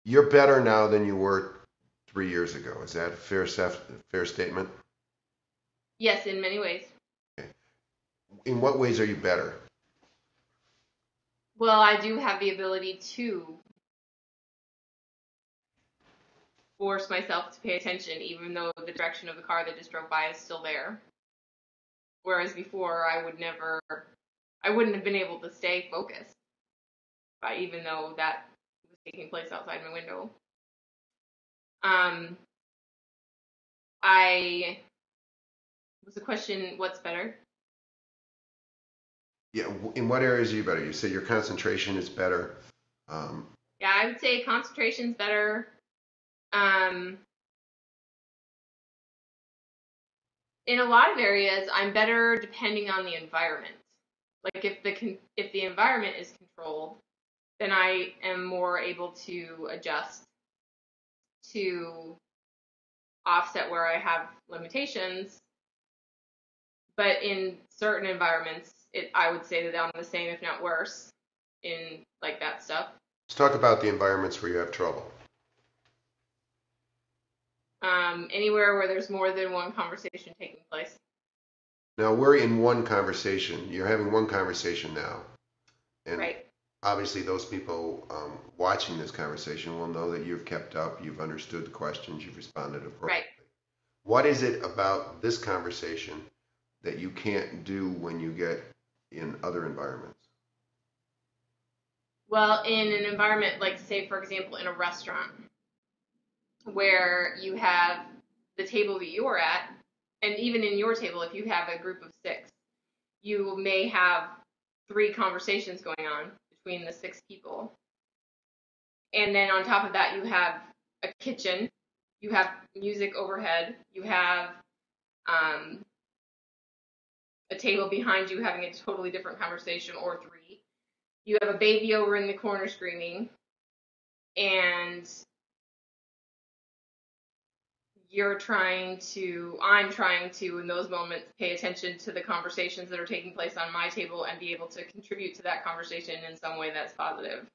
You're better now than you were 3 years ago. Is that a fair statement? Yes, in many ways. Okay. In what ways are you better? Well, I do have the ability to force myself to pay attention, even though the direction of the car that just drove by is still there. Whereas before, I wouldn't have been able to stay focused, even though that was taking place outside my window. Um, I was the question, what's better? Yeah, in what areas are you better? You say your concentration is better. Um, Yeah, I would say concentration's better. Um, in a lot of areas, I'm better depending on the environment. Like if the environment is controlled, then I am more able to adjust to offset where I have limitations. But in certain environments, I would say that I'm the same, if not worse, in like that stuff. let's talk about the environments where you have trouble. Anywhere where there's more than one conversation taking place. Now we're in one conversation. You're having one conversation now, and Right. obviously those people watching this conversation will know that you've kept up, you've understood the questions, you've responded Right. appropriately. What is it about this conversation that you can't do when you get in other environments? Well, in an environment like, say, for example, in a restaurant where you have the table that you're at, and even in your table, if you have a group of six, you may have three conversations going on between the six people. And then on top of that, you have a kitchen, you have music overhead, you have um, a table behind you having a totally different conversation, or three. You have a baby over in the corner screaming, and I'm trying to, in those moments, pay attention to the conversations that are taking place on my table and be able to contribute to that conversation in some way that's positive.